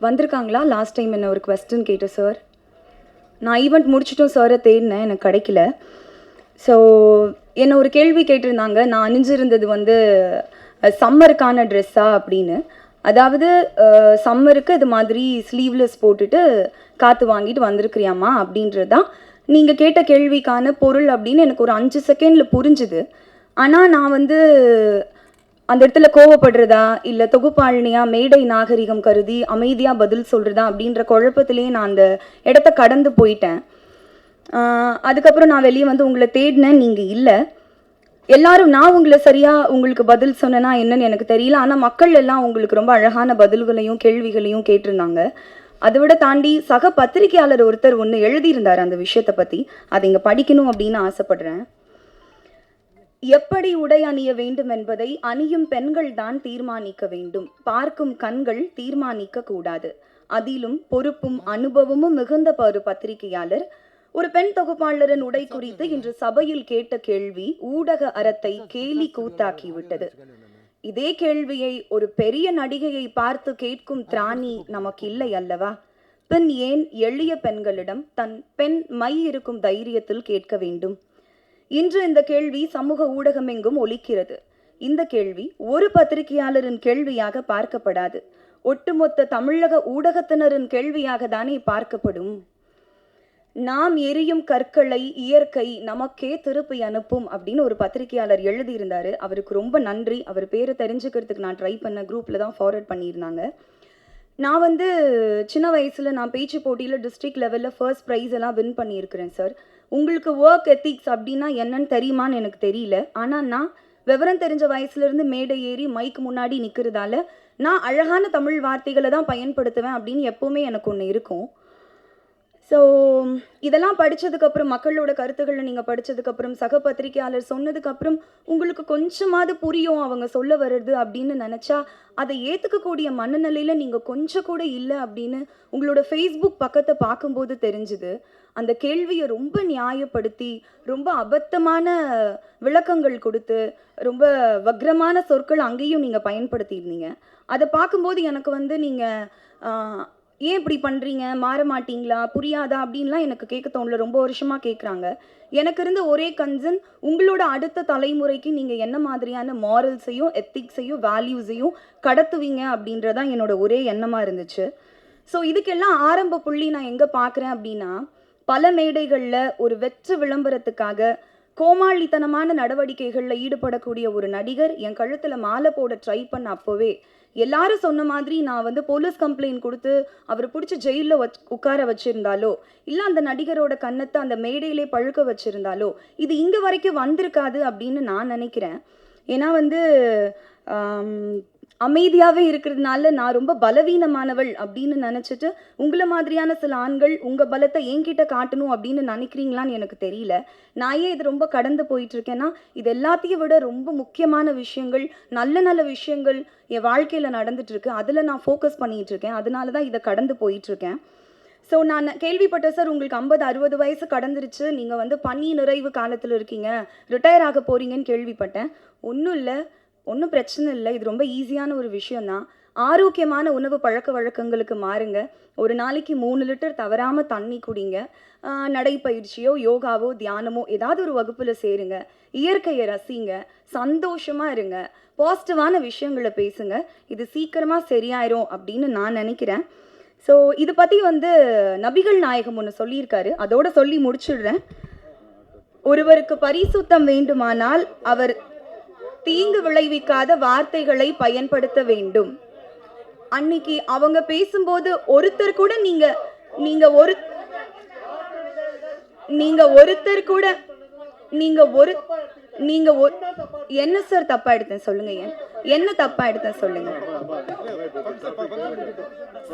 வந்திருக்காங்களா? Last time என்ன ஒரு கொஸ்டின் கேட்டேன் சார். நான் ஈவெண்ட் முடிச்சிட்டும் சாரை தேடினேன், எனக்கு கிடைக்கல. ஸோ என்ன ஒரு கேள்வி கேட்டிருந்தாங்க, நான் அணிஞ்சிருந்தது வந்து சம்மருக்கான ட்ரெஸ்ஸா அப்படின்னு. அதாவது சம்மருக்கு இது மாதிரி ஸ்லீவ்லெஸ் போட்டுட்டு காற்று வாங்கிட்டு வந்திருக்கிறியாம்மா அப்படின்றது தான் நீங்கள் கேட்ட கேள்விக்கான பொருள் அப்படின்னு எனக்கு ஒரு 5 செகண்டில் புரிஞ்சுது. ஆனால் நான் வந்து அந்த இடத்துல கோவப்படுறதா இல்லை தொகுப்பாளினியா மேடை நாகரிகம் கருதி அமைதியாக பதில் சொல்கிறதா அப்படின்ற குழப்பத்திலேயே நான் அந்த இடத்த கடந்து போயிட்டேன். அதுக்கப்புறம் நான் வெளியே வந்து உங்களை தேடினேன், நீங்கள் இல்லை. எல்லாரும் நான் உங்களை சரியாக உங்களுக்கு பதில் சொன்னேன்னா என்னன்னு எனக்கு தெரியல. ஆனால் மக்கள் எல்லாம் உங்களுக்கு ரொம்ப அழகான பதில்களையும் கேள்விகளையும் கேட்டிருந்தாங்க. அதை விட தாண்டி சக பத்திரிகையாளர் ஒருத்தர் ஒன்று எழுதியிருந்தார் அந்த விஷயத்தை பற்றி. அதை இங்கே படிக்கணும் அப்படின்னு ஆசைப்படுறேன். எப்படி உடை அணிய வேண்டும் என்பதை அணியும் பெண்கள் தான் தீர்மானிக்க வேண்டும், பார்க்கும் கண்கள் தீர்மானிக்க கூடாது. அதிலும் பொறுப்பும் அனுபவமும் மிகுந்த ஒரு பத்திரிகையாளர் ஒரு பெண் தொகுப்பாளரின் உடை குறித்து இன்று சபையில் கேட்ட கேள்வி ஊடக அறத்தை கேலி கூத்தாக்கிவிட்டது. இதே கேள்வியை ஒரு பெரிய நடிகையை பார்த்து கேட்கும் திராணி நமக்கு இல்லை அல்லவா? பின் ஏன் எளிய பெண்களிடம் தன் பெண் மை இருக்கும் தைரியத்தில் கேட்க வேண்டும்? இன்று இந்த கேள்வி சமூக ஊடகம் எங்கும் ஒலிக்கிறது. இந்த கேள்வி ஒரு பத்திரிகையாளரின் கேள்வியாக பார்க்கப்படாது, ஒட்டுமொத்த தமிழக ஊடகத்தினரின் கேள்வியாக தானே பார்க்கப்படும். நாம் எரியும் கற்களை இயற்கை நமக்கே திருப்பி அனுப்பும் அப்படின்னு ஒரு பத்திரிகையாளர் எழுதியிருந்தாரு. அவருக்கு ரொம்ப நன்றி. அவர் பேரை தெரிஞ்சுக்கிறதுக்கு நான் ட்ரை பண்ண குரூப்பில் தான் ஃபார்வர்ட் பண்ணியிருந்தாங்க. நான் வந்து சின்ன வயசில் நான் பேச்சு போட்டியில் டிஸ்ட்ரிக்ட் லெவலில் ஃபர்ஸ்ட் ப்ரைஸ் எல்லாம் வின் பண்ணியிருக்கிறேன் சார். உங்களுக்கு ஒர்க் எத்திக்ஸ் அப்படின்னா என்னன்னு தெரியுமான்னு எனக்கு தெரியல. ஆனால் நான் விவரம் தெரிஞ்ச வயசுலேருந்து மேடை ஏறி மைக்கு முன்னாடி நிற்கிறதால நான் அழகான தமிழ் வார்த்தைகளை தான் பயன்படுத்துவேன் அப்படின்னு எப்போவுமே எனக்கு ஒன்று இருக்கும். ஸோ இதெல்லாம் படித்ததுக்கப்புறம், மக்களோட கருத்துக்களை நீங்கள் படித்ததுக்கப்புறம், சக பத்திரிகையாளர் சொன்னதுக்கப்புறம் உங்களுக்கு கொஞ்சமாவது புரியும் அவங்க சொல்ல வருது அப்படின்னு நினச்சா, அதை ஏற்றுக்கக்கூடிய மனநிலையில் நீங்கள் கொஞ்சம் கூட இல்லை அப்படின்னு உங்களோட ஃபேஸ்புக் பக்கத்தை பார்க்கும்போது தெரிஞ்சுது. அந்த கேள்வியை ரொம்ப நியாயப்படுத்தி, ரொம்ப அபத்தமான விளக்கங்கள் கொடுத்து, ரொம்ப வக்ரமான சொற்கள் அங்கேயும் நீங்கள் பயன்படுத்தியிருந்தீங்க. அதை பார்க்கும்போது எனக்கு வந்து நீங்கள் ஏன் இப்படி பண்ணுறீங்க, மாற மாட்டிங்களா, புரியாதா அப்படின்லாம் எனக்கு கேட்க தோணல. ரொம்ப வருஷமாக கேட்குறாங்க. எனக்கு இருந்த ஒரே கன்சர்ன், உங்களோட அடுத்த தலைமுறைக்கு நீங்கள் என்ன மாதிரியான மாரல்ஸையும் எத்திக்ஸையும் வேல்யூஸையும் கடத்துவீங்க அப்படின்றதான் என்னோட ஒரே எண்ணமாக இருந்துச்சு. ஸோ இதுக்கெல்லாம் ஆரம்ப புள்ளி நான் எங்கே பார்க்குறேன் அப்படின்னா, பல மேடைகளில் ஒரு வெற்று விளம்பரத்துக்காக கோமாளித்தனமான நடவடிக்கைகளில் ஈடுபடக்கூடிய ஒரு நடிகர் என் கழுத்தில் மாலை போட ட்ரை பண்ண அப்போவே எல்லாரும் சொன்ன மாதிரி நான் வந்து போலீஸ் கம்ப்ளைண்ட் கொடுத்து அவரை பிடிச்சி ஜெயிலில் உட்கார வச்சுருந்தாலோ, இல்லை அந்த நடிகரோட கன்னத்தை அந்த மேடையிலே பழுக்க வச்சுருந்தாலோ, இது இங்கே வரைக்கும் வந்திருக்காது அப்படின்னு நான் நினைக்கிறேன். ஏன்னா வந்து அமைதியாகவே இருக்கிறதுனால நான் ரொம்ப பலவீனமானவள் அப்படின்னு நினச்சிட்டு உங்களை மாதிரியான சில ஆண்கள் உங்கள் பலத்தை என்கிட்ட காட்டணும் அப்படின்னு நினைக்கிறீங்களான்னு எனக்கு தெரியல. நான் ஏன் இது ரொம்ப கடந்து போயிட்டுருக்கேன்னா, இது எல்லாத்தையும் விட ரொம்ப முக்கியமான விஷயங்கள், நல்ல நல்ல விஷயங்கள் என் வாழ்க்கையில் நடந்துட்டுருக்கு. அதில் நான் ஃபோக்கஸ் பண்ணிகிட்ருக்கேன். அதனால தான் இதை கடந்து போயிட்டுருக்கேன். ஸோ நான் கேள்விப்பட்டேன் சார், உங்களுக்கு 50-60 வயசு கடந்துருச்சு, நீங்கள் வந்து பணி நிறைவு காலத்தில் இருக்கீங்க, ரிட்டையர் ஆக போகிறீங்கன்னு கேள்விப்பட்டேன். ஒன்றும் இல்லை, ஒன்றும் பிரச்சனை இல்லை. இது ரொம்ப ஈஸியான ஒரு விஷயந்தான். ஆரோக்கியமான உணவு பழக்க வழக்கங்களுக்கு மாறுங்க. ஒரு நாளைக்கு 3 லிட்டர் தவறாமல் தண்ணி குடிங்க. நடைப்பயிற்சியோ யோகாவோ தியானமோ ஏதாவது ஒரு வகுப்பில் சேருங்க. இயற்கையை ரசிங்க. சந்தோஷமாக இருங்க. பாசிட்டிவான விஷயங்களை பேசுங்க. இது சீக்கிரமாக சரியாயிரும் அப்படின்னு நான் நினைக்கிறேன். ஸோ இதை பற்றி வந்து நபிகள் நாயகம் ஒன்று சொல்லியிருக்காரு. அதோட சொல்லி முடிச்சிடுறேன். ஒருவருக்கு பரிசுத்தம் வேண்டுமானால் அவர் தீங்கு விளைவிக்காத வார்த்தைகளை பயன்படுத்த வேண்டும். அன்னைக்கு அவங்க பேசும்போது ஒருத்தர் கூட என்ன சார் தப்பா எடுத்தேன் சொல்லுங்க. என்ன தப்பா எடுத்தேன் சொல்லுங்க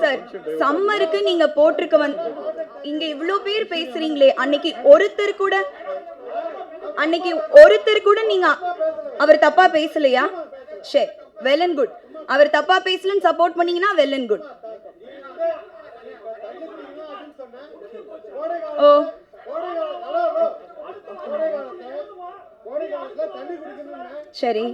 சார். சம்மருக்கு நீங்க போட்டிருக்க இங்க இவ்வளோ பேர் பேசுறீங்களே, அன்னைக்கு ஒருத்தர் கூட நீங்க அவர் தப்பா பேசலையா? சரி, வெல் அண்ட் குட். அவர் தப்பா பேசலன்னு சப்போர்ட் பண்ணீங்கன்னா வெல் அண்ட் குட். ஓ சரி,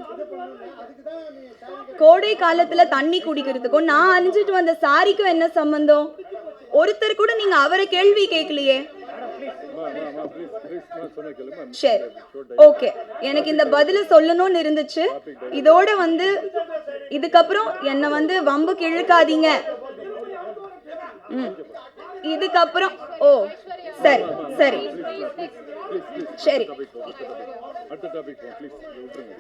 கோடை காலத்துல தண்ணி குடிக்கிறதுக்கும் நான் அணிஞ்சிட்டு வந்த சாரிக்கும் என்ன சம்பந்தம்? ஒருத்தர் கூட நீங்க அவரை கேள்வி கேட்கலையே. சரி, ஓகே, எனக்கு இந்த பதில சொல்லணும்னு இருந்துச்சு. இதோட இதுக்கப்புறம் என்ன வம்புக்கு இழுக்காதீங்க. இதுக்கப்புறம் ஓ சரி சரி சரி,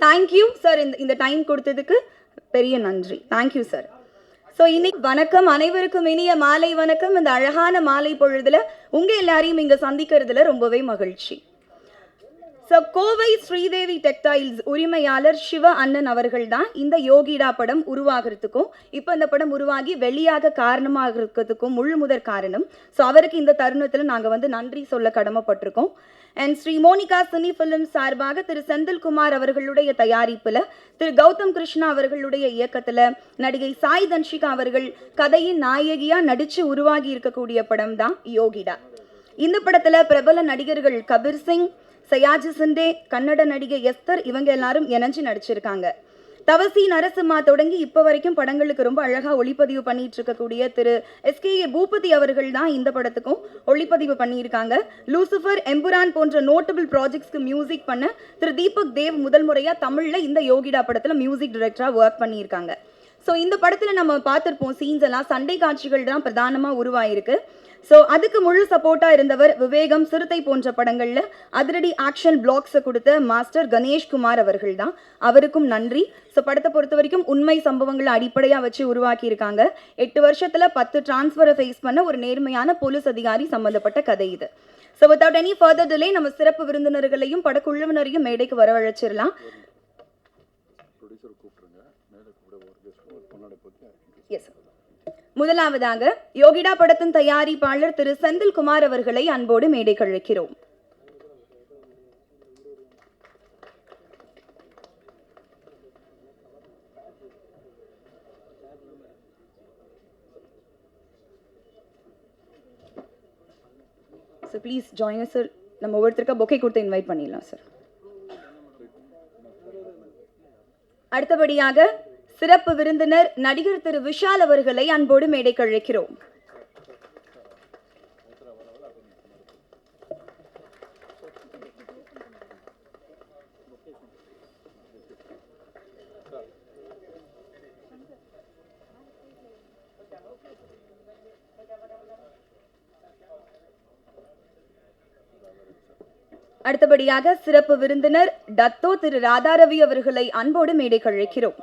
தேங்க்யூ சார். இந்த டைம் கொடுத்ததுக்கு பெரிய நன்றி. Thank you sir. ஸோ இன்னைக்கு வணக்கம், அனைவருக்கும் இனிய மாலை வணக்கம். இந்த அழகான மாலை பொழுதுல உங்க எல்லாரையும் இங்க சந்திக்கிறதுல ரொம்பவே மகிழ்ச்சி. ஸோ கோவை ஸ்ரீதேவி டெக்டைல்ஸ் உரிமையாளர் சிவ அண்ணன் அவர்கள் தான் இந்த யோகிடா படம் உருவாகிறதுக்கும் இப்போ இந்த படம் உருவாகி வெளியாக காரணமாக இருக்கிறதுக்கும் முழு முதற் காரணம். ஸோ அவருக்கு இந்த தருணத்தில் நாங்கள் நன்றி சொல்ல கடமைப்பட்டிருக்கோம். And Shri Monika cine film சார்பாக திரு செந்தில்குமார் அவர்களுடைய தயாரிப்பில், திரு கௌதம் கிருஷ்ணா அவர்களுடைய இயக்கத்தில் நடிகை சாய் தன்ஷிகா அவர்கள் கதையின் நாயகியாக நடித்து உருவாகி இருக்கக்கூடிய படம் தான் யோகிடா. இந்த படத்தில் பிரபல நடிகர்கள் கபீர் சிங், சயாஜி சிண்டே, கன்னட நடிகை எஸ்தர் இவங்க எல்லாரும் இணைஞ்சு நடிச்சிருக்காங்க. தவசி நரசிம்மா தொடங்கி இப்போ வரைக்கும் படங்களுக்கு ரொம்ப அழகாக ஒளிப்பதிவு பண்ணிட்டு இருக்கக்கூடிய திரு SKA பூபதி அவர்கள் தான் இந்த படத்துக்கும் ஒளிப்பதிவு பண்ணியிருக்காங்க. லூசிஃபர், எம்புரான் போன்ற நோட்டபிள் ப்ராஜெக்ட்ஸ்க்கு மியூசிக் பண்ண திரு தீபக் தேவ் முதல் முறையாக தமிழில் இந்த யோகிடா படத்தில் மியூசிக் டைரக்டராக ஒர்க் பண்ணியிருக்காங்க. ஸோ இந்த படத்தில் நம்ம பார்த்துருப்போம், சீன்ஸ் எல்லாம் சண்டை காட்சிகள் தான் பிரதானமாக உருவாயிருக்கு. ஸோ அதுக்கு முழு சப்போர்ட்டாக இருந்தவர் விவேகம், சிறுத்தை போன்ற படங்களில் அதிரடி ஆக்ஷன் பிளாக்ஸை கொடுத்த மாஸ்டர் கணேஷ்குமார் அவர்கள் தான். அவருக்கும் நன்றி. ஸோ படத்தை பொறுத்த வரைக்கும் உண்மை சம்பவங்களை அடிப்படையாக வச்சு உருவாக்கியிருக்காங்க. 8 வருஷத்தில் 10 டிரான்ஸ்ஃபரை ஃபேஸ் பண்ண ஒரு நேர்மையான போலீஸ் அதிகாரி சம்பந்தப்பட்ட கதை இது. So without any further delay நம்ம சிறப்பு விருந்தினர்களையும் படக்குழுவினரையும் மேடைக்கு வரவழைச்சிடலாம். முதலாவதாக யோகிடா படத்தின் தயாரிப்பாளர் திரு செந்தில்குமார் அவர்களை அன்போடு மேடைக்கு அழைக்கிறோம். So please join us sir. நம்ம ஒவ்வொருத்தருக்கா பொக்கே கொடுத்து இன்வைட் பண்ணிடலாம் சார். அடுத்தபடியாக சிறப்பு விருந்தினர் நடிகர் திரு விஷால் அவர்களை அன்போடு மேடைக்கு அழைக்கிறோம். அடுத்தபடியாக சிறப்பு விருந்தினர் டத்தோ திரு ராதாரவி அவர்களை அன்போடு மேடைக்கு அழைக்கிறோம்.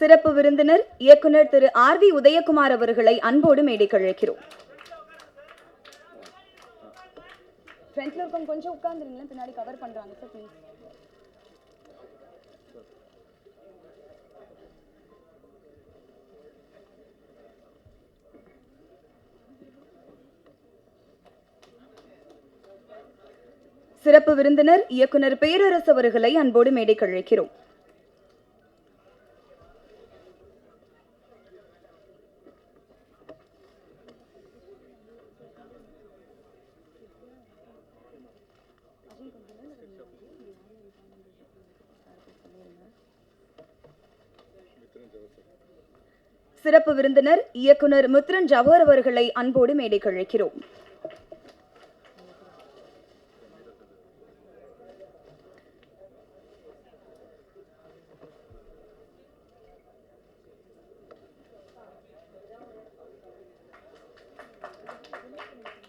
சிறப்பு விருந்தினர் இயக்குனர் திரு RV உதயகுமார் அவர்களை அன்போடு மேடைக்கு அழைக்கிறோம். ஃப்ரண்ட்ல இருக்கவங்க கொஞ்சம் உட்கார்ந்துருங்க, பின்னாடி கவர் பண்றாங்க சார் ப்ளீஸ். சிறப்பு விருந்தினர் இயக்குனர் பேரரசு அவர்களை அன்போடு மேடைக்கு அழைக்கிறோம். சிறப்பு விருந்தினர் இயக்குனர் மித்ரன் ஜவஹர் அவர்களை அன்போடு மேடைக்கு அழைக்கிறோம்.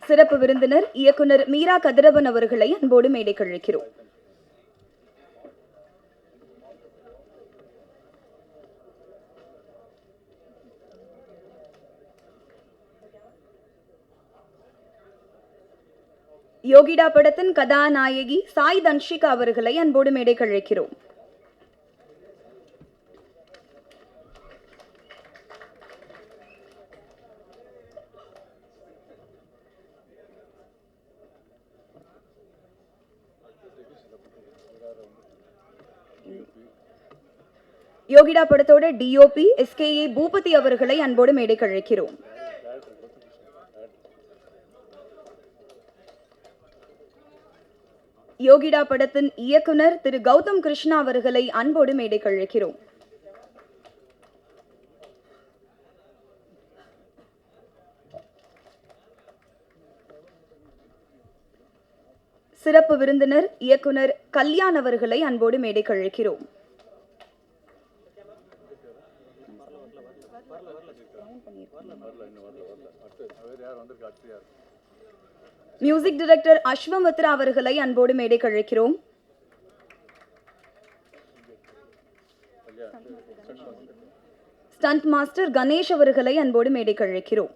சிறப்பு விருந்தினர் இயக்குனர் மீரா கதிரவன் அவர்களை அன்போடு மேடைக்கு அழைக்கிறோம். யோகிடா படத்தின் கதாநாயகி சாய் தன்ஷிகா அவர்களை அன்போடு மேடைக்கு அழைக்கிறோம். யோகிடா படத்தோட டிஓபி SKA பூபதி அவர்களை அன்போடு மேடைக்கு அழைக்கிறோம். யோகிடா படத்தின் இயக்குனர் திரு கௌதம் கிருஷ்ணா அவர்களை அன்போடு மேடைக்கு அழைக்கிறோம். சிறப்பு விருந்தினர் இயக்குனர் கல்யாண் அவர்களை அன்போடு மேடைக்கு அழைக்கிறோம். மியூசிக் டைரக்டர் அஸ்வமித்ரா அவர்களை அன்போடு மேடைக்கு அழைக்கிறோம். ஸ்டண்ட் மாஸ்டர் கணேஷ் அவர்களை அன்போடு மேடைக்கு அழைக்கிறோம்.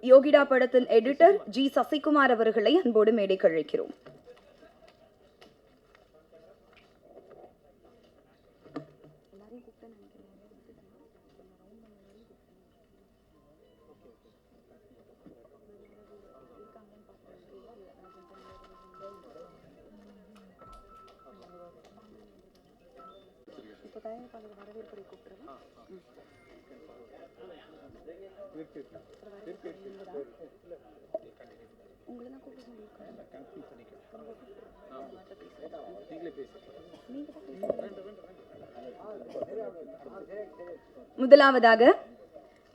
யோகிடா படத்தின் எடிட்டர் G சசிகுமார் அவர்களை அன்போடு மேடைக்கு அழைக்கிறோம். முதலாவதாக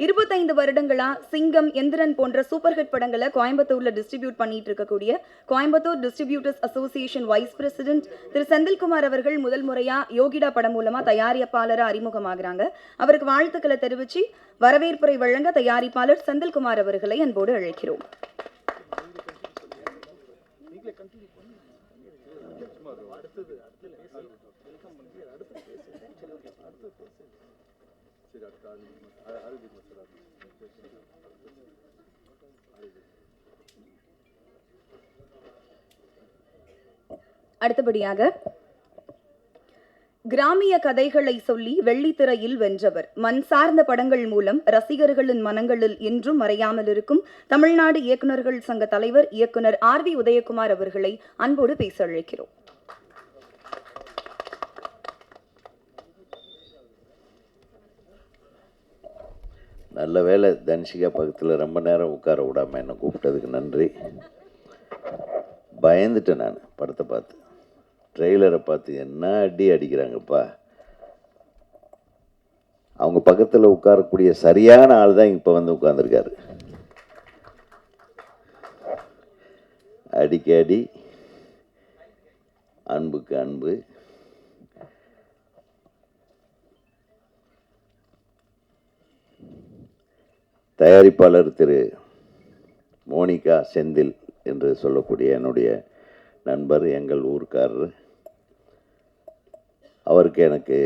25 வருடங்களா சிங்கம், எந்திரன் போன்ற சூப்பர் ஹிட் படங்களை கோயம்புத்தூர்ல டிஸ்ட்ரிபியூட் பண்ணிட்டு இருக்கக்கூடிய Coimbatore distributors association vice president திரு செந்தில்குமார் அவர்கள் முதல் முறையா யோகிடா படம் மூலமா தயாரிப்பாளரா அறிமுகமாகறாங்க. அவருக்கு வாழ்த்துக்களை தெரிவிச்சு வரவேற்புரை வழங்க தயாரிப்பாளர் செந்தில்குமார் அவர்களை அன்போடு அழைக்கிறோம். அடுத்தபடியாக கிராமிய கதைகளை சொல்லி வெள்ளித்திரையில் வென்றவர், மண் சார்ந்த படங்கள் மூலம் ரசிகர்களின் மனங்களில் என்றும் மறையாமல் இருக்கும் தமிழ்நாடு இயக்குநர்கள் சங்க தலைவர் இயக்குனர் RV உதயகுமார் அவர்களை அன்போடு பேச அழைக்கிறோம். நல்ல வேலை தன்ஷிகா பக்கத்தில் ரொம்ப நேரம் உட்கார விடாமல் என்னை கூப்பிட்டதுக்கு நன்றி. பயந்துட்டேன் நான் படத்தை பார்த்து, ட்ரெய்லரை பார்த்து என்ன அடி அடிக்கிறாங்கப்பா. அவங்க பக்கத்தில் உட்காரக்கூடிய சரியான ஆள் தான் இப்போ வந்து உட்கார்ந்துருக்காரு. அடிக்கு அடி, அன்புக்கு அன்பு. தயாரிப்பாளர் திரு மோனிகா செந்தில் என்று சொல்லக்கூடிய என்னுடைய நண்பர், எங்கள் ஊர்க்காரர். அவருக்கு எனக்கு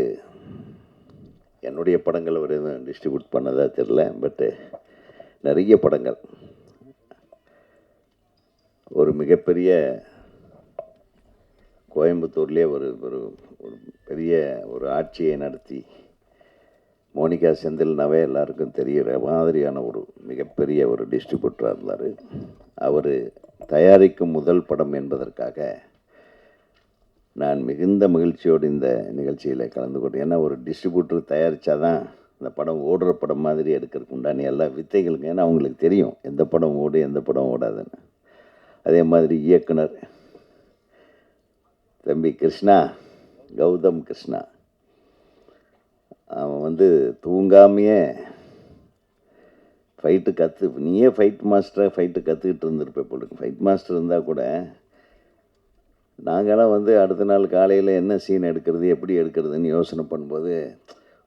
என்னுடைய படங்கள் அவர் எதுவும் டிஸ்ட்ரிபியூட் பண்ணதா தெரில, பட்டு நிறைய படங்கள் ஒரு மிகப்பெரிய கோயம்புத்தூர்லேயே ஒரு ஒரு பெரிய ஒரு ஆட்சியை நடத்தி, மோனிகா செந்தில்னாவே எல்லாருக்கும் தெரிகிற மாதிரியான ஒரு மிகப்பெரிய ஒரு டிஸ்ட்ரிபியூட்டராக இருந்தார். அவர் தயாரிக்கும் முதல் படம் என்பதற்காக நான் மிகுந்த மகிழ்ச்சியோடு இந்த நிகழ்ச்சியில் கலந்து கொண்டேன். ஏன்னா ஒரு டிஸ்ட்ரிபியூட்டர் தயாரித்தாதான் இந்த படம் ஓடுற படம் மாதிரி எடுக்கிறதுக்கு உண்டான எல்லா வித்தைகளுக்கு, ஏன்னா அவங்களுக்கு தெரியும் எந்த படம் ஓடு எந்த படம் ஓடாதுன்னு. அதே மாதிரி இயக்குனர் தம்பி கிருஷ்ணா, கௌதம் கிருஷ்ணா, அவன் வந்து தூங்காமையே ஃபைட்டு நீயே ஃபைட் மாஸ்டராக ஃபைட்டு கற்றுக்கிட்டு இருந்திருப்ப போல. ஃபைட் மாஸ்டர் இருந்தால் கூட நாங்களாம் வந்து அடுத்த நாள் காலையில் என்ன சீன் எடுக்கிறது எப்படி எடுக்கிறதுன்னு யோசனை பண்ணும்போது,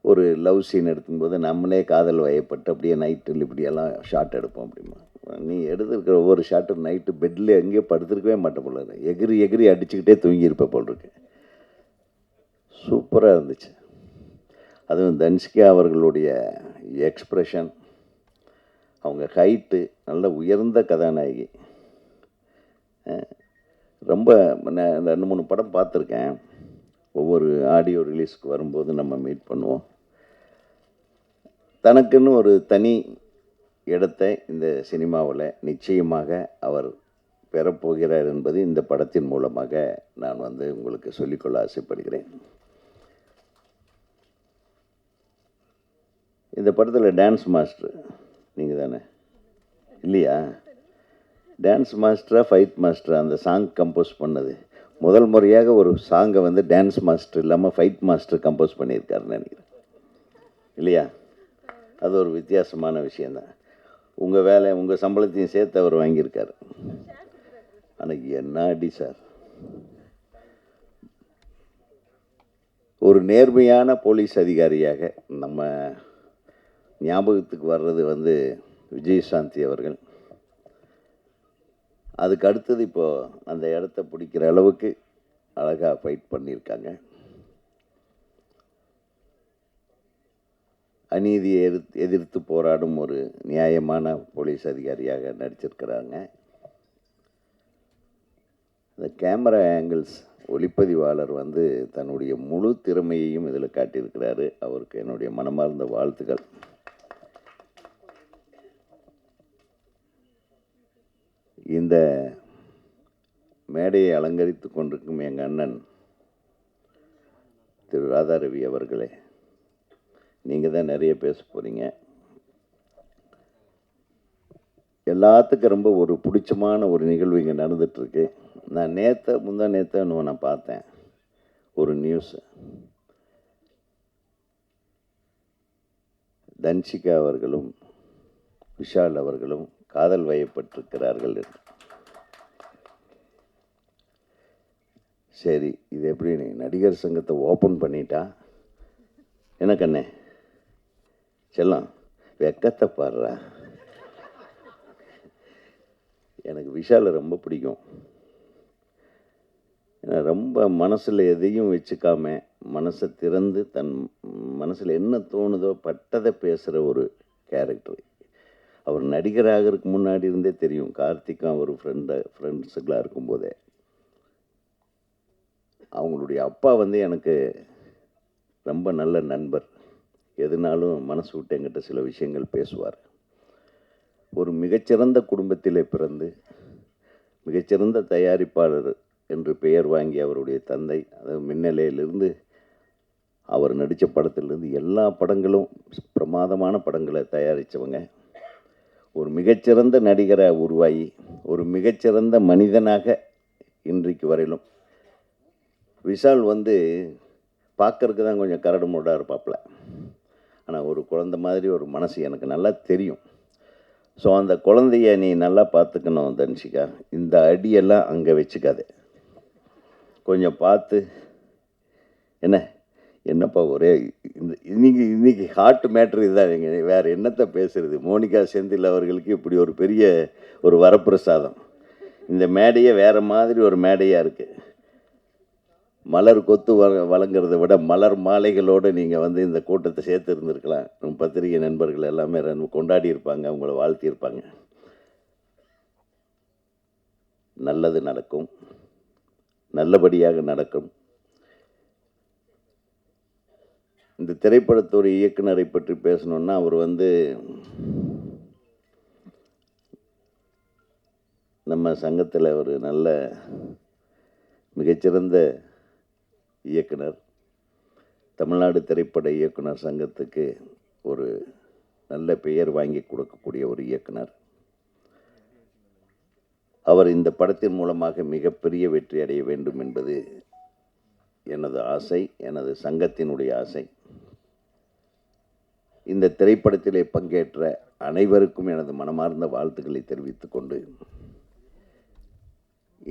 ஒரு லவ் சீன் எடுக்கும்போது நம்மளே காதல் வயப்பட்டு அப்படியே நைட்டில் இப்படியெல்லாம் ஷாட் எடுப்போம். அப்படிமா நீ எடுத்துருக்கிற ஒவ்வொரு ஷாட்டு நைட்டு பெட்டில் எங்கேயோ படுத்துருக்கவே மாட்டேன் போல, எகிரி எகிரி அடிச்சுக்கிட்டே தூங்கியிருப்ப போல் இருக்கு. சூப்பராக இருந்துச்சு. அதுவும் தன்சிகா அவர்களுடைய எக்ஸ்ப்ரெஷன், அவங்க ஹைட்டு, நல்ல உயர்ந்த கதாநாயகி. ரொம்ப நான் 2-3 படம் பார்த்துருக்கேன். ஒவ்வொரு ஆடியோ ரிலீஸ்க்கு வரும்போது நம்ம மீட் பண்ணுவோம். தனக்குன்னு ஒரு தனி இடத்தை இந்த சினிமாவில் நிச்சயமாக அவர் பெறப்போகிறார் என்பது இந்த படத்தின் மூலமாக நான் வந்து உங்களுக்கு சொல்லிக்கொள்ள ஆசைப்படுகிறேன். இந்த படத்தில் டான்ஸ் மாஸ்டர் நீங்கள் தானே இல்லையா? டான்ஸ் மாஸ்டரா ஃபைட் மாஸ்டரா அந்த சாங் கம்போஸ் பண்ணது? முதல் முறையாக ஒரு சாங்கை வந்து டான்ஸ் மாஸ்டர் இல்லாமல் ஃபைட் மாஸ்டர் கம்போஸ் பண்ணியிருக்காருன்னு நினைக்கிறேன், இல்லையா? அது ஒரு வித்தியாசமான விஷயந்தான். உங்கள் வேலை உங்கள் சம்பளத்தையும் சேர்த்து அவர் வாங்கியிருக்கார். ஆனால் என்ன அடி சார்! ஒரு நேர்மையான போலீஸ் அதிகாரியாக நம்ம ஞாபகத்துக்கு வர்றது வந்து விஜயசாந்தி அவர்கள். அதுக்கு அடுத்தது இப்போது அந்த இடத்த பிடிக்கிற அளவுக்கு அழகாக ஃபைட் பண்ணியிருக்காங்க. அநீதியை எதிர்த்து போராடும் ஒரு நியாயமான போலீஸ் அதிகாரியாக நடிச்சிருக்கிறாங்க. இந்த கேமரா ஆங்கிள்ஸ், ஒளிப்பதிவாளர் வந்து தன்னுடைய முழு திறமையையும் இதில் காட்டியிருக்கிறாரு. அவருக்கு என்னுடைய மனமார்ந்த வாழ்த்துக்கள். இந்த மேடையை அலங்கரித்து கொண்டிருக்கும் எங்கள் அண்ணன் திரு ராதாரவி அவர்களே, நீங்கள் தான் நிறைய பேச போகிறீங்க. எல்லாத்துக்கும் ரொம்ப ஒரு பிடிச்சமான ஒரு நிகழ்வு இங்கே நடந்துகிட்ருக்கு. நான் முந்தா நேற்று நான் பார்த்தேன் ஒரு நியூஸ். தன்சிகா அவர்களும் விஷால் அவர்களும் காதல் வயப்பட்டிருக்கிறார்கள் என்று. சரி, இது எப்படி நீ நடிகர் சங்கத்தை ஓப்பன் பண்ணிட்டா என்ன கண்ணே செல்லம், வெக்கத்தை பாடுறா. எனக்கு விஷாலை ரொம்ப பிடிக்கும். ஏன்னா ரொம்ப மனசில் எதையும் வச்சுக்காம மனசை திறந்து தன் மனசில் என்ன தோணுதோ பட்டதை பேசுகிற ஒரு கேரக்டர். அவர் நடிகராகிறதுக்கு முன்னாடி இருந்தே தெரியும். கார்த்திக்கும் அவர் ஃப்ரெண்ட்ஸுக்களாக இருக்கும்போதே அவங்களுடைய அப்பா வந்து எனக்கு ரொம்ப நல்ல நண்பர். எதுனாலும் மனசு விட்டு என்கிட்ட சில விஷயங்கள் பேசுவார். ஒரு மிகச்சிறந்த குடும்பத்திலே பிறந்து மிகச்சிறந்த தயாரிப்பாளர் என்று பெயர் வாங்கி அவருடைய தந்தை, அதாவது மின்னலையிலிருந்து அவர் நடித்த படத்திலிருந்து எல்லா படங்களும் பிரமாதமான படங்களை தயாரித்தவங்க. ஒரு மிகச்சிறந்த நடிகராக உருவாகி ஒரு மிகச்சிறந்த மனிதனாக இன்றைக்கு வரையிலும். விஷால் வந்து பார்க்கறதுக்கு தான் கொஞ்சம் கரடு முரடாக இருப்பாப்புல, ஆனால் ஒரு குழந்தை மாதிரி ஒரு மனசு எனக்கு நல்லா தெரியும். ஸோ அந்த குழந்தைய நீ நல்லா பார்த்துக்கணும் தன்சிகா. இந்த அடியெல்லாம் அங்கே வச்சுக்காது, கொஞ்சம் பார்த்து. என்னப்பா ஒரே இன்னைக்கு ஹார்ட் மேட்ரு இதுதான். வேறு என்னத்தை பேசுகிறது? மோனிகா செந்தில் அவர்களுக்கு இப்படி ஒரு பெரிய ஒரு வரப்பிரசாதம். இந்த மேடையே வேறு மாதிரி ஒரு மேடையாக இருக்குது. மலர் கொத்து வழங்குறதை விட மலர் மாலைகளோடு நீங்கள் வந்து இந்த கூட்டத்தை சேர்த்து இருந்திருக்கலாம். நம்ம பத்திரிகை நண்பர்கள் எல்லாமே கொண்டாடி இருப்பாங்க, அவங்கள வாழ்த்தியிருப்பாங்க. நல்லது நடக்கும், நல்லபடியாக நடக்கும். இந்த திரைப்படத்துறை இயக்குனரை பற்றி பேசணுன்னா, அவர் வந்து நம்ம சங்கத்தில் ஒரு நல்ல மிகச்சிறந்த இயக்குனர், தமிழ்நாடு திரைப்பட இயக்குனர் சங்கத்துக்கு ஒரு நல்ல பெயர் வாங்கி கொடுக்கக்கூடிய ஒரு இயக்குனர். அவர் இந்த படத்தின் மூலமாக மிகப்பெரிய வெற்றி அடைய வேண்டும் என்பது எனது ஆசை, எனது சங்கத்தினுடைய ஆசை. இந்த திரைப்படத்திலே பங்கேற்ற அனைவருக்கும் எனது மனமார்ந்த வாழ்த்துக்களை தெரிவித்துக் கொண்டு,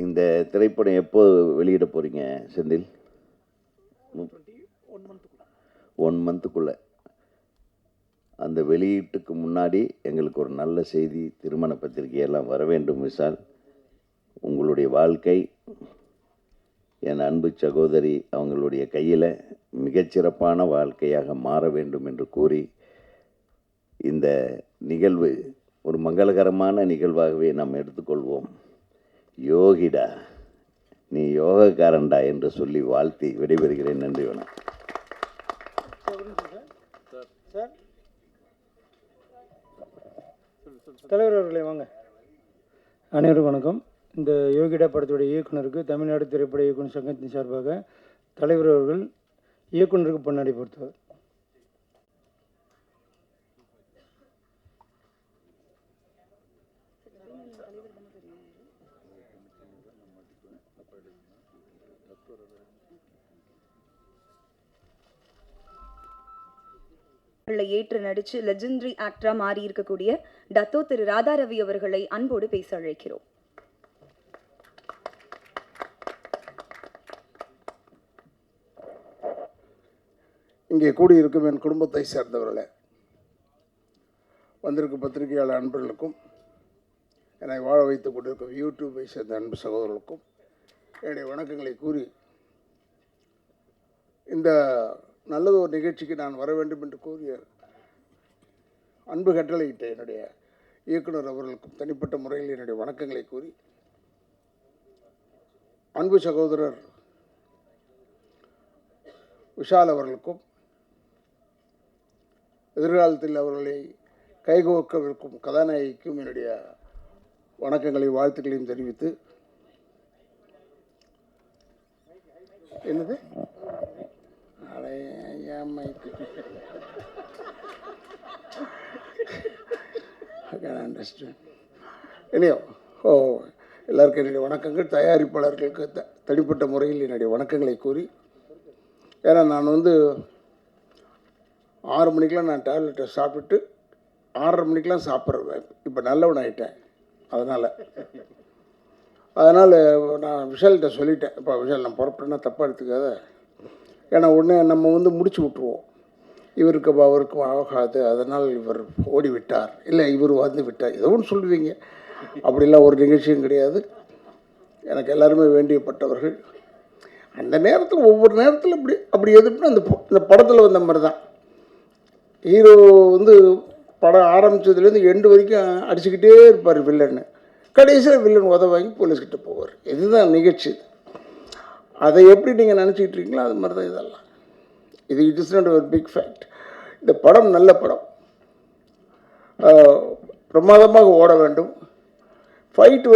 இந்த திரைப்படம் எப்போ வெளியிட போகிறீங்க செந்தில்? 1 மந்த்துக்குள்ளே. அந்த வெளியீட்டுக்கு முன்னாடி எங்களுக்கு ஒரு நல்ல செய்தி, திருமண பத்திரிகையெல்லாம் வர வேண்டும். விஷால், உங்களுடைய வாழ்க்கை என் அன்பு சகோதரி அவங்களுடைய கையில் மிகச்சிறப்பான வாழ்க்கையாக மாற வேண்டும் என்று கூறி, இந்த நிகழ்வு ஒரு மங்களகரமான நிகழ்வாகவே நாம் எடுத்துக்கொள்வோம். யோகிடா, நீ யோகக்காரன்டா என்று சொல்லி வாழ்த்தி விடைபெறுகிறேன். நன்றி, வணக்கம். தலைவர் அவர்களே வாங்க. அனைவருக்கும் வணக்கம். இந்த யோகிடா படத்துடைய இயக்குனருக்கு தமிழ்நாடு திரைப்பட இயக்குனர் சங்கத்தின் சார்பாக தலைவர் அவர்கள் இயக்குனருக்கு பொன்னாடை பொறுத்தவர். ஏற்று நடிச்சு லெஜெண்டரி ஆக்டரா மாறி இருக்கக்கூடிய டத்தோ திரு ராதாரவி அவர்களை அன்போடு பேச அழைக்கிறோம். இங்கே கூடியிருக்கும் என் குடும்பத்தை சேர்ந்தவர்களே, வந்திருக்கும் பத்திரிகையாளர் அன்பர்களுக்கும், என்னை வாழ வைத்துக் கொண்டிருக்கும் யூடியூப்பை சேர்ந்த அன்பு சகோதரர்களுக்கும் என்னுடைய வணக்கங்களை கூறி, இந்த நல்லது ஒரு நிகழ்ச்சிக்கு நான் வர வேண்டும் என்று கூறிய அன்பு கட்டளையிட்ட என்னுடைய இயக்குனர் அவர்களுக்கும் தனிப்பட்ட முறையில் என்னுடைய வணக்கங்களை கூறி, அன்பு சகோதரர் விஷால் அவர்களுக்கும் எதிர்காலத்தில் அவர்களை கைகோர்க்கவிருக்கும் கதாநாயகிக்கும் என்னுடைய வணக்கங்களையும் வாழ்த்துக்களையும் தெரிவித்து, என்னது எல்லாருக்கும் என்னுடைய வணக்கங்கள். தயாரிப்பாளர்களுக்கு தனிப்பட்ட முறையில் என்னுடைய வணக்கங்களை கூறி, ஏன்னா நான் 6 மணிக்கெலாம் நான் டேப்லெட்டை சாப்பிட்டு 6:30 மணிக்கெலாம் சாப்பிட்றேன். இப்போ நல்லவன் ஆகிட்டேன். அதனால் நான் விஷால்கிட்ட சொல்லிட்டேன், இப்போ விஷால் நான் புறப்பட்டேன்னா தப்பாக எடுத்துக்காத, ஏன்னா உடனே நம்ம முடிச்சு விட்ருவோம், இவருக்கு அவருக்கும் ஆகாது, அதனால் இவர் ஓடிவிட்டார், இல்லை இவர் வந்து விட்டார், ஏதோ ஒன்று சொல்லுவீங்க. அப்படிலாம் ஒரு நிகழ்ச்சியும் கிடையாது. எனக்கு எல்லாருமே வேண்டியப்பட்டவர்கள். அந்த நேரத்தில் ஒவ்வொரு நேரத்தில் அப்படி எதுப்புனா அந்த படத்தில் வந்த மாதிரி தான். ஹீரோ படம் ஆரம்பித்ததுலேருந்து எண்டு வரைக்கும் அடிச்சுக்கிட்டே இருப்பார் வில்லன்னு. கடைசியில் வில்லன் வாங்கி போலீஸ்கிட்ட போவார். இதுதான் நிகழ்ச்சி. அதை எப்படி நீங்கள் நினச்சிக்கிட்டு இருக்கீங்களோ அது மாதிரி தான் இதெல்லாம். இட் இஸ் நாட் ஒரு பிக் ஃபேக்ட். இந்த படம் நல்ல படம், பிரமாதமாக ஓட வேண்டும். ஃபைட்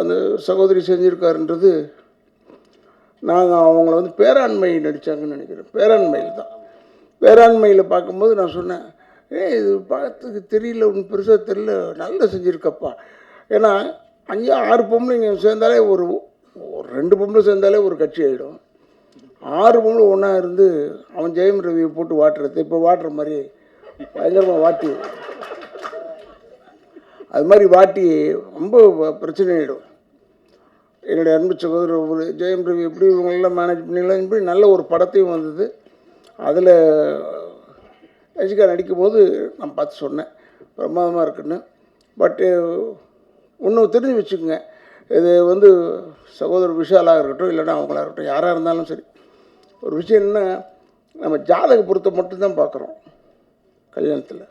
அந்த சகோதரி செஞ்சுருக்காருன்றது, நாங்கள் அவங்கள பேராண்மை நடித்தாங்கன்னு நினைக்கிறேன். பேராண்மையில் தான். பேராண்மையில் பார்க்கும்போது நான் சொன்னேன், இது பார்த்துக்கு தெரியல, ஒன்று பெருசாக தெரியல, நல்லா செஞ்சுருக்கப்பா. ஏன்னா 5-6 பொம்பளைங்க சேர்ந்தாலே ஒரு 2 பொம்பளை சேர்ந்தாலே ஒரு கட்சி ஆகிடும். 6 பொம்பளை ஒன்றா இருந்து அவன் ஜெயம் ரவியை போட்டு வாட்டுறது, இப்போ வாட்டுற மாதிரி பயங்கரமாக வாட்டி, அது மாதிரி வாட்டி ரொம்ப பிரச்சனை ஆகிடும். என்னுடைய அன்பு சகோதரர் ஜெயம் ரவி எப்படி இவங்களெல்லாம் மேனேஜ் பண்ணிடலாம், இப்படி நல்ல ஒரு படத்தையும் வந்தது. அதில் ரசிகா நடிக்கும்போது நான் பார்த்து சொன்னேன், பிரமாதமாக இருக்குன்னு. பட்டு இன்னும் தெரிஞ்சு வச்சுக்கோங்க, இது சகோதரர் விஷாலாக இருக்கட்டும், இல்லைன்னா அவங்களா இருக்கட்டும், யாராக இருந்தாலும் சரி, ஒரு விஷயம் என்ன, நம்ம ஜாதக பொருத்தம் மட்டும்தான் பார்க்குறோம் கல்யாணத்தில்.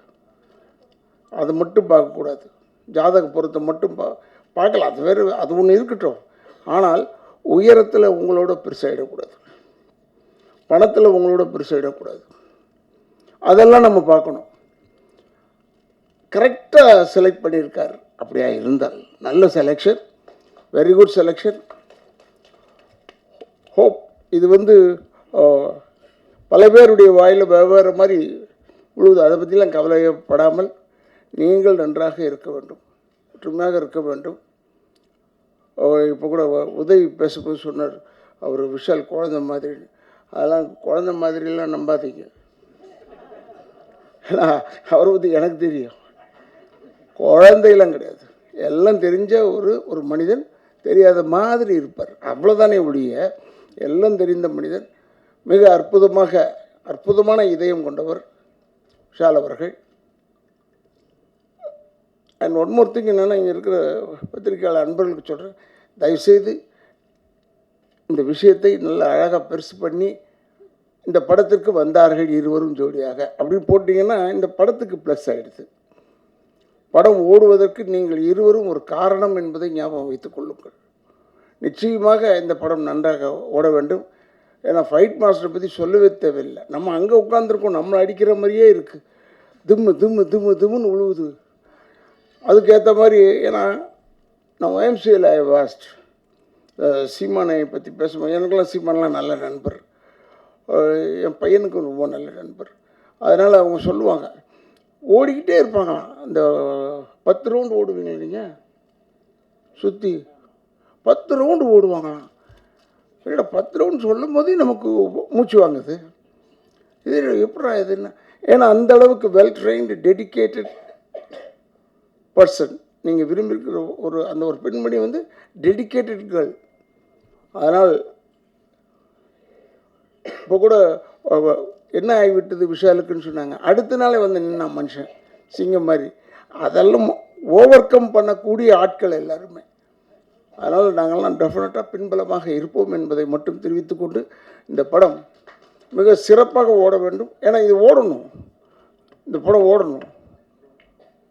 அது மட்டும் பார்க்கக்கூடாது. ஜாதக பொருத்தம் மட்டும் பார்க்கலாம், அது வேறு, அது ஒன்று இருக்கட்டும். ஆனால் உயரத்தில் உங்களோட பெருசாகிடக்கூடாது, பணத்தில் உங்களோட பெருசாகிடக்கூடாது. அதெல்லாம் நம்ம பார்க்கணும். கரெக்டாக செலக்ட் பண்ணியிருக்கார். அப்படியா இருந்தால் நல்ல selection, very good selection. Hope இது பல பேருடைய வாயில் வெவ்வேறு மாதிரி உழுவுது. அதை பற்றிலாம் கவலைப்படாமல் நீங்கள் நன்றாக இருக்க வேண்டும், ஒற்றுமையாக இருக்க வேண்டும். இப்போ கூட உதவி பேசும்போது சொன்னார், அவர் விஷால் குழந்தை மாதிரி. அதெல்லாம் குழந்தை மாதிரிலாம் நம்பாதீங்க. ஏன்னா அவரை பற்றி எனக்கு தெரியும், குழந்தையெல்லாம் கிடையாது. எல்லாம் தெரிஞ்ச ஒரு மனிதன், தெரியாத மாதிரி இருப்பார், அவ்வளோதானே ஒழிய எல்லாம் தெரிந்த மனிதன். மிக அற்புதமான இதயம் கொண்டவர் விஷால் அவர்கள். அண்ட் ஒன் மோர் திங் என்னென்னா, இங்கே இருக்கிற பத்திரிகையாளர் அன்பர்களுக்கு சொல்கிறேன், தயவுசெய்து இந்த விஷயத்தை நல்ல அழகாக பெருசு பண்ணி இந்த படத்திற்கு வந்தார்கள் இருவரும் ஜோடியாக அப்படின்னு போட்டிங்கன்னா இந்த படத்துக்கு ப்ளஸ் ஆகிடுது. படம் ஓடுவதற்கு நீங்கள் இருவரும் ஒரு காரணம் என்பதை ஞாபகம் வைத்துக் கொள்ளுங்கள். நிச்சயமாக இந்த படம் நன்றாக ஓட வேண்டும். ஏன்னா ஃபைட் மாஸ்டரை பற்றி சொல்லவே தேவையில்லை. நம்ம அங்கே உட்காந்துருக்கோம், நம்மளை அடிக்கிற மாதிரியே இருக்குது, திம்மு திம்மு திம்மு திம்முன்னு உழுவுது. அதுக்கேற்ற மாதிரி, ஏன்னா நான் OMCL ஐ வாஸ்ட் சீமானை பற்றி பேசும்போது, எனக்கெல்லாம் சீமானெலாம் நல்ல நண்பர், என் பையனுக்கும் ரொம்ப நல்ல நண்பர். அதனால் அவங்க சொல்லுவாங்க, ஓடிக்கிட்டே இருப்பாங்களாம். இந்த 10 ரவுண்டு ஓடுவீங்க நீங்கள், சுற்றி 10 ரவுண்டு ஓடுவாங்களாம். சரிடா, 10 ரவுண்டு சொல்லும் போதே நமக்கு மூச்சு வாங்குது. இது எப்படா இதுன்னா, ஏன்னா அந்த அளவுக்கு வெல் ட்ரெயின்டு டெடிக்கேட்டட் பர்சன் நீங்கள் விரும்பியிருக்கிற ஒரு பெண்மணி வந்து டெடிக்கேட்டட் கேர்ள். அதனால் இப்போ கூட என்ன ஆகிவிட்டது விஷாலுக்குன்னு சொன்னாங்க, அடுத்த நாளே வந்து நின்னா மனுஷன் சிங்கம் மாதிரி. அதெல்லாம் ஓவர் கம் பண்ணக்கூடிய ஆட்கள் எல்லாருமே. அதனால் நாங்கள்லாம் டெஃபினட்டாக பின்பலமாக இருப்போம் என்பதை மட்டும் தெரிவித்துக்கொண்டு, இந்த படம் மிக சிறப்பாக ஓட வேண்டும். ஏன்னா இது ஓடணும், இந்த படம்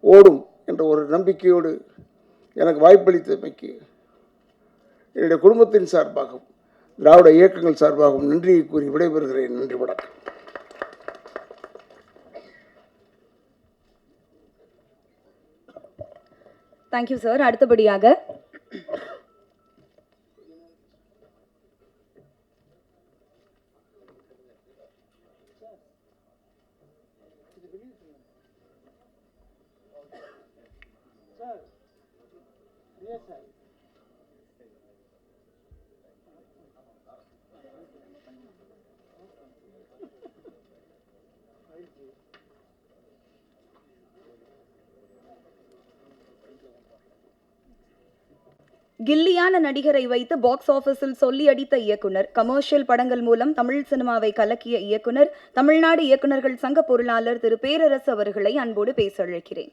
ஓடும் என்ற ஒரு நம்பிக்கையோடு எனக்கு வாய்ப்பளித்தமைக்கு என்னுடைய குடும்பத்தின் சார்பாகவும் திராவிட இயக்கங்கள் சார்பாகவும் நன்றியை கூறி விடைபெறுகிறேன். நன்றி, வணக்கம். Thank you sir. அடுத்தபடியாக கில்லியான நடிகரை வைத்து பாக்ஸ் ஆபீஸில் சொல்லி அடித்த இயக்குனர், கமர்ஷியல் படங்கள் மூலம் தமிழ் சினிமாவை கலக்கிய இயக்குனர், தமிழ்நாடு இயக்குனர்கள் சங்க பொருளாளர் திரு பேரரசு அவர்களை அன்போடு பேச அழைக்கிறேன்.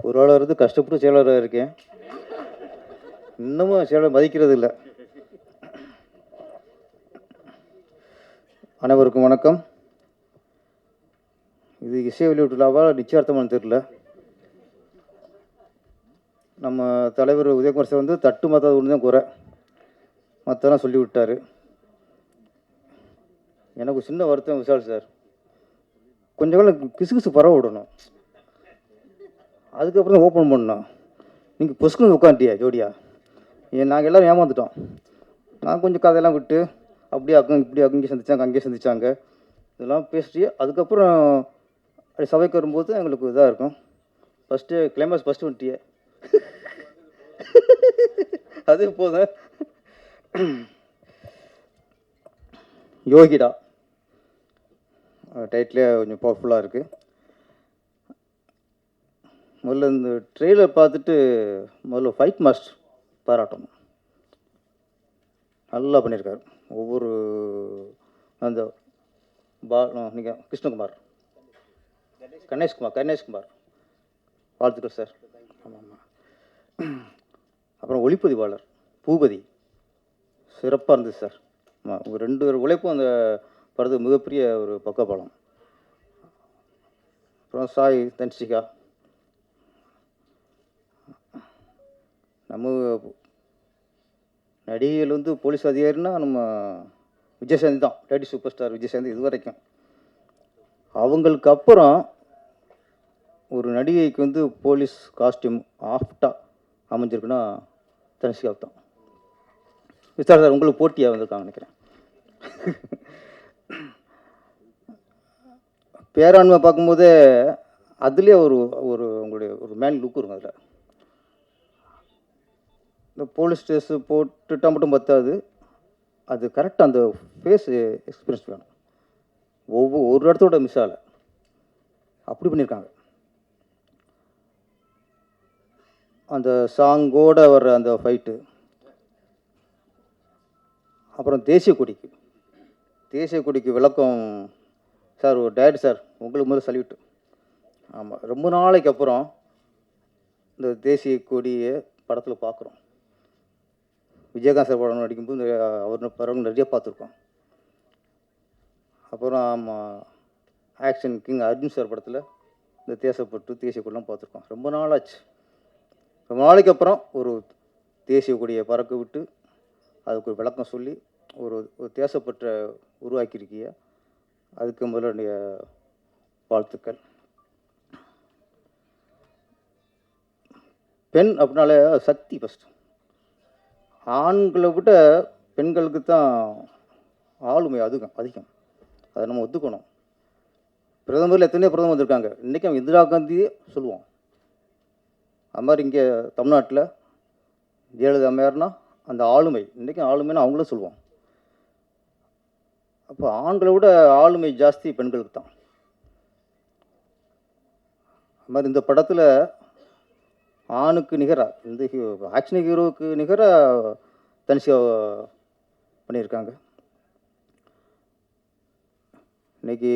பொருளாளர் இருந்து கஷ்டப்பட்டு செயலராக இருக்கேன், இன்னமும் செயலர் மதிக்கிறது இல்லை. அனைவருக்கும் வணக்கம். இது இசை வெளியீட்டு விழாவால் நிச்சயார்த்தமானு தெரியல. நம்ம தலைவர் உதயகுமார் சார் வந்து தட்டு மாற்றாத ஒன்று தான் குறை, மற்றெல்லாம் சொல்லி விட்டார். எனக்கு சின்ன வருத்தம் விஷால் சார், கொஞ்சம் காலம் கிசுகிசு பரவ விடணும், அதுக்கப்புறம் தான் ஓப்பன் பண்ணோம். நீங்கள் பொசுக்குன்னு உட்காந்துட்டியா ஜோடியா, நாங்கள் எல்லோரும் ஏமாந்துட்டோம். நான் கொஞ்சம் கதையெல்லாம் விட்டு அப்படியே இப்படி அங்கேயே சந்திச்சாங்க இதெல்லாம் பேசிட்டு அதுக்கப்புறம் அப்படி சபைக்கு வரும்போது எங்களுக்கு இதாக இருக்கும். ஃபஸ்ட்டு கிளைமேக்ஸ் ஃபஸ்ட்டு வந்துட்டியே, அது போதும். யோகிடா டைட்டிலே கொஞ்சம் பவர்ஃபுல்லாக இருக்குது. முதல்ல இந்த ட்ரெய்லர் பார்த்துட்டு முதல்ல ஃபைட் மாஸ்டர் பாராட்டணும், நல்லா பண்ணியிருக்காரு. ஒவ்வொரு அந்த நீங்கள் கிருஷ்ணகுமார் கணேஷ்குமார் வாழ்த்துக்கள் சார். ஆமாம். அப்புறம் ஒளிப்பதிவாளர் பூபதி சிறப்பாக இருந்தது சார். ஆமாம், உங்கள் 2 பேர் உழைப்பும் அந்த படத்துக்கு மிகப்பெரிய ஒரு பக்கபலம். அப்புறம் சாய் தன்ஷிகா, நம்ம நடிகைகள் வந்து போலீஸ் அதிகாரின்னா நம்ம விஜயசாந்தி தான், லேடி சூப்பர் ஸ்டார் விஜயசாந்தி இது வரைக்கும். அவங்களுக்கு அப்புறம் ஒரு நடிகைக்கு வந்து போலீஸ் காஸ்டியூம் ஆஃப்டாக அமைஞ்சிருக்குன்னா தனுஷிகா தான். விசார் சார் உங்களுக்கு போட்டியாக வந்திருக்காங்க நினைக்கிறேன். பேராண்மை பார்க்கும்போது அதுலேயே ஒரு ஒரு உங்களுடைய ஒரு மேன் லுக் இருக்கும். அதில் இந்த போலீஸ் ட்ரெஸ்ஸு போட்டுட்டா மட்டும் பத்தாது, அது கரெக்டாக அந்த ஃபேஸ் எக்ஸ்பீரியன்ஸ் வேணும். ஒரு இடத்தோட மிஸ் ஆகலை, அப்படி பண்ணியிருக்காங்க. அந்த சாங்கோட வர்ற அந்த ஃபைட்டு, அப்புறம் தேசிய கொடிக்கு விளக்கம் சார். ஒரு டேரக்டர் சார், உங்களுக்கு முதல்ல சல்யூட். ஆமாம், ரொம்ப நாளைக்கு அப்புறம் இந்த தேசிய கொடியை படத்தில் பார்க்குறோம். விஜயகாந்த் சார் படம் நடிக்கும்போது அவர் படம் நிறைய பார்த்துருக்கோம். அப்புறம் ஆமாம், ஆக்ஷன் கிங் அர்ஜுன் சார் படத்தில் இந்த தேசப்பட்டு தேசிய கொடிலாம் பார்த்துருக்கோம். ரொம்ப நாளாச்சு. ரொம்ப நாளைக்கு அப்புறம் ஒரு தேசிய கொடியை பறக்க விட்டு அதுக்கு ஒரு விளக்கம் சொல்லி ஒரு தேசப்பற்ற உருவாக்கியிருக்கிய, அதுக்கு முதலுடைய வாழ்த்துக்கள். பெண் அப்படின்னாலே சக்தி ஃபஸ்ட்டு. ஆண்களை விட பெண்களுக்கு தான் ஆளுமை அதிகம். அதை நம்ம ஒத்துக்கணும். பிரதமரில் எத்தனையோ பிரதமர் வந்திருக்காங்க. இன்றைக்கி அவங்க இந்திரா காந்தியே சொல்லுவோம். அது மாதிரி இங்கே தமிழ்நாட்டில் ஜெயலலிதா அம்மையார்னா அந்த ஆளுமை, இன்றைக்கும் ஆளுமைன்னு அவங்களும் சொல்லுவோம். அப்போ ஆண்களை விட ஆளுமை ஜாஸ்தி பெண்களுக்கு தான். அது மாதிரி இந்த படத்தில் ஆணுக்கு நிகராக, இந்த ஆக்ஷன் ஹீரோவுக்கு நிகராக தனுஷிகா பண்ணியிருக்காங்க. இன்றைக்கி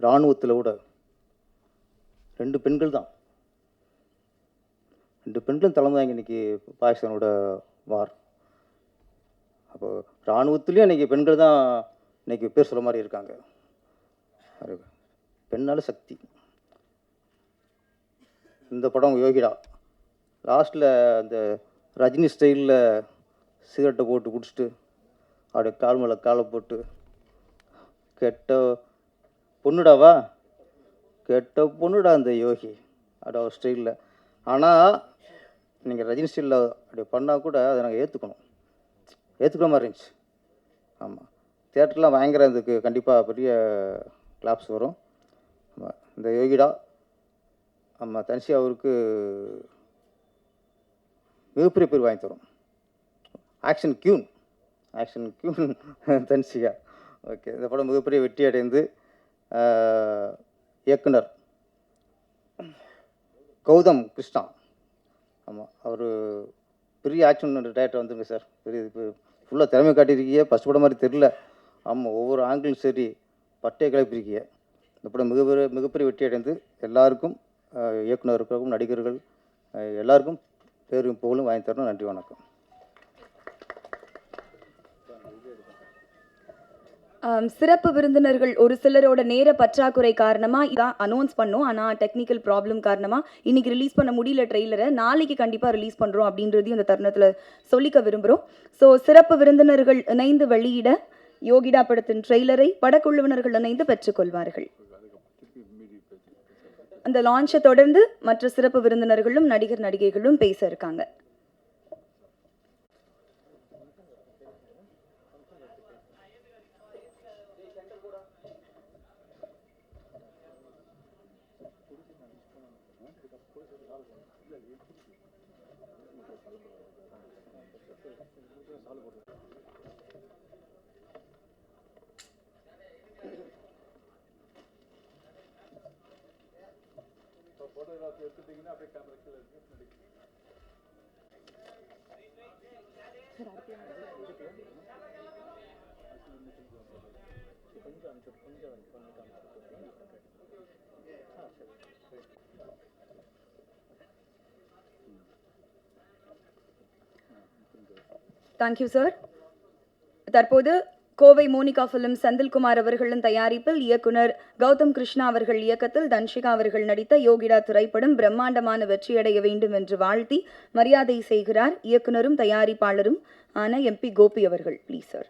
இராணுவத்தில் கூட 2 பெண்கள் தான், 2 பெண்களும் தலைமைதாங்க இன்றைக்கி பாகிஸ்தானோட வார். அப்போ இராணுவத்துலேயும் இன்றைக்கி பெண்கள் தான் இன்றைக்கி பேர் சொல்ல மாதிரி இருக்காங்க. பெண்ணால் சக்தி. இந்த படம் யோகிடா லாஸ்ட்டில் அந்த ரஜினி ஸ்டைலில் சிகரெட்டை போட்டு குடிச்சிட்டு அப்படியே கால் மேலே காலை போட்டு கெட்ட பொண்ணுடா அந்த யோகி அப்படியே ஒரு ஸ்டைலில். ஆனால் நீங்கள் ரஜினி ஸ்டைலில் அப்படி பண்ணால் கூட அதை நாங்கள் ஏற்றுக்கிற மாதிரி இருந்துச்சு. ஆமாம், தியேட்டர்லாம் பயங்கர இதுக்கு கண்டிப்பாக பெரிய கிளாப்ஸ் வரும். ஆமாம், இந்த யோகிடா ஆமாம் தனுஷிகா அவருக்கு மிகப்பெரிய பேர் வாங்கி தரும். Action queen Dhanushika. ஓகே, இந்த படம் மிகப்பெரிய வெற்றி அடைந்து இயக்குனர் கௌதம் கிருஷ்ணா. ஆமாம், அவர் பெரிய ஆக்ஷன் டேரக்டர் வந்துருங்க சார். பெரிய இப்போ ஃபுல்லாக திறமை காட்டியிருக்கீங்க. ஃபஸ்ட் படம் மாதிரி தெரில. ஆமாம், ஒவ்வொரு ஆங்கிலும் சரி பட்டையை கிளப்பியிருக்கீங்க. இந்த படம் மிகப்பெரிய வெற்றி அடைந்து எல்லாருக்கும், இயக்குனருக்கும் நடிகர்கள் எல்லாருக்கும் பேரும் புகழும் வாங்கி தரணும். நன்றி, வணக்கம். சிறப்பு விருந்தினர்கள் ஒரு சிலரோட நேர பற்றாக்குறை காரணமாக இதான் அனௌன்ஸ் பண்ணோம். ஆனால் டெக்னிக்கல் ப்ராப்ளம் காரணமாக இன்னைக்கு ரிலீஸ் பண்ண முடியல ட்ரெய்லரை. நாளைக்கு கண்டிப்பாக ரிலீஸ் பண்ணுறோம் அப்படின்றதையும் இந்த தருணத்தில் சொல்லிக்க விரும்புகிறோம். ஸோ சிறப்பு விருந்தினர்கள் இணைந்து வெளியிட யோகிடா படத்தின் ட்ரெய்லரை படக்குழுவினர்கள் இணைந்து பெற்றுக்கொள்வார்கள். அந்த லான்ச்சை தொடர்ந்து மற்ற சிறப்பு விருந்தினர்களும் நடிகர் நடிகைகளும் பேச இருக்காங்க. Thank you sir. தற்போது கோவை மோனிகா ஃபிலிம் செந்தில்குமார் அவர்களின் தயாரிப்பில் இயக்குனர் கௌதம் கிருஷ்ணா அவர்கள் இயக்கத்தில் தன்ஷிகா அவர்கள் நடித்த யோகிடா திரைப்படம் பிரம்மாண்டமான வெற்றியடைய வேண்டும் என்று வாழ்த்தி மரியாதை செய்கிறார் இயக்குனரும் தயாரிப்பாளரும் ஆன MP கோபி அவர்கள். Please sir.